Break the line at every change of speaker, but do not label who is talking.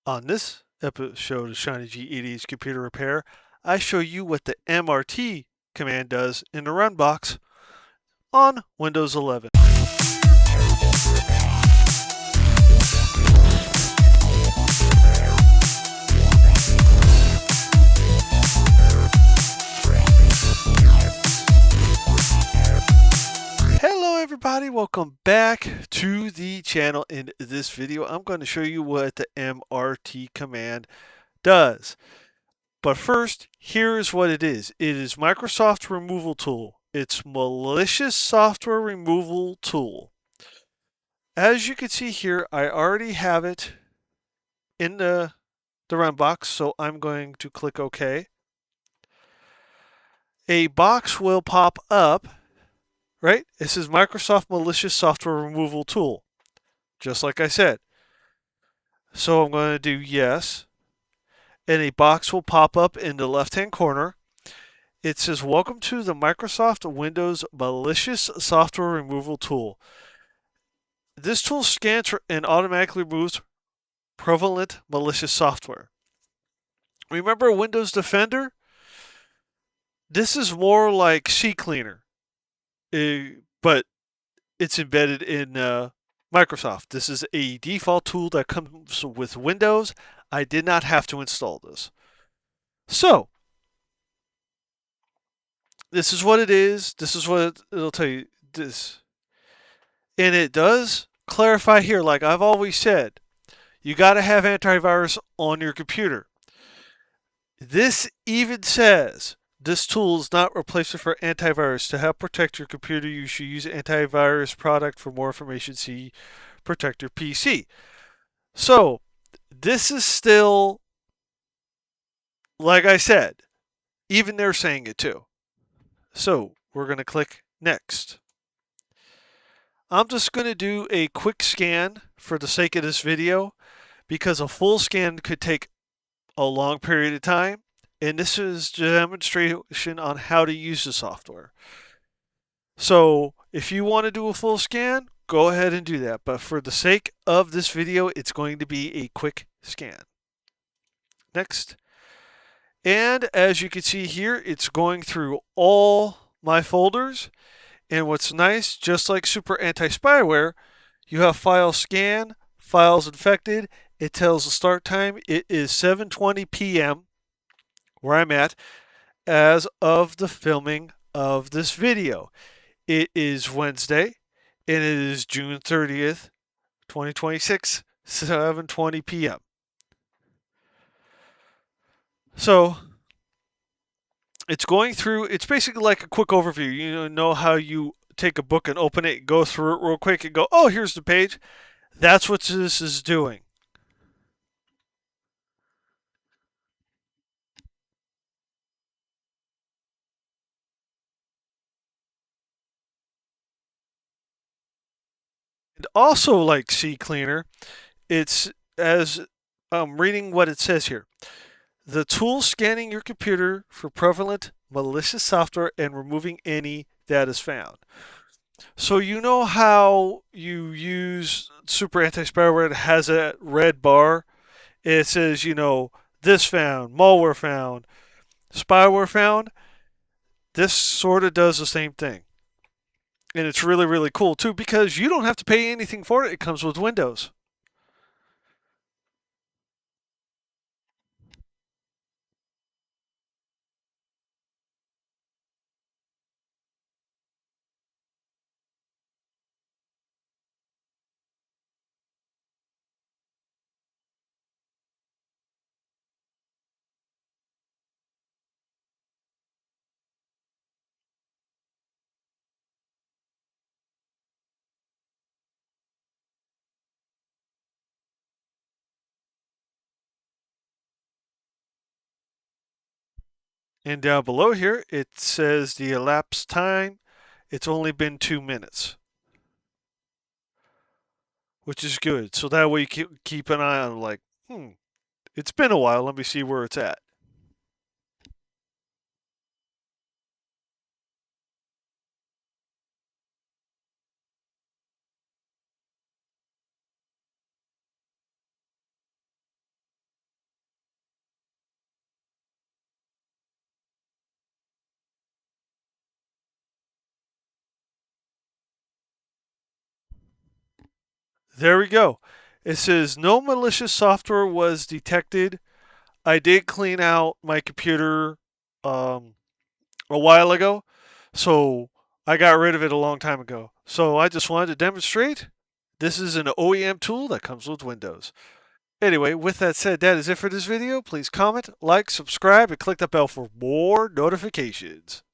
On this episode of Shiny G80's Computer Repair, I show you what the MRT command does in the run box on Windows 11. Hello everybody, welcome back to the channel. In this video, I'm going to show you what the MRT command does. But first, here's what it is. It is Microsoft Removal Tool. It's malicious software removal tool. As you can see here, I already have it in the run box, so I'm going to click OK. A box will pop up, right? It says Microsoft Malicious Software Removal Tool, just like I said. So I'm going to do yes, and a box will pop up in the left-hand corner. It says, welcome to the Microsoft Windows Malicious Software Removal Tool. This tool scans and automatically removes prevalent malicious software. Remember Windows Defender? This is more like CCleaner, but it's embedded in Microsoft. This is a default tool that comes with Windows. I did not have to install this. So, this is what it is. This is what it'll tell you. This. And it does clarify here, like I've always said, you got to have antivirus on your computer. This even says this tool is not replacement for antivirus. To help protect your computer, you should use an antivirus product. For more information, see Protect Your PC. So, this is still, like I said, even they're saying it too. So, we're going to click Next. I'm just going to do a quick scan for the sake of this video because a full scan could take a long period of time. And this is a demonstration on how to use the software. So if you want to do a full scan, go ahead and do that. But for the sake of this video, it's going to be a quick scan. Next. And as you can see here, it's going through all my folders. And what's nice, just like Super Anti-Spyware, you have file scan, files infected. It tells the start time. It is 7:20 p.m. where I'm at as of the filming of this video. It is Wednesday, and it is June 30th, 2026, 7:20 p.m. So it's going through, it's basically like a quick overview. You know how you take a book and open it, go through it real quick and go, oh, here's the page. That's what this is doing. And also like CCleaner, it's as I'm reading what it says here. The tool scanning your computer for prevalent malicious software and removing any that is found. So you know how you use Super Anti-Spyware that has a red bar? It says, this found, malware found, spyware found. This sort of does the same thing. And it's really, really cool too because you don't have to pay anything for it. It comes with Windows. And down below here, it says the elapsed time. It's only been 2 minutes, which is good. So that way you keep an eye on, like, it's been a while. Let me see where it's at. There we go. It says no malicious software was detected. I did clean out my computer um, a while ago, so I got rid of it a long time ago. So I just wanted to demonstrate. This is an OEM tool that comes with Windows. Anyway, with that said, that is it for this video. Please comment, like, subscribe, and click the bell for more notifications.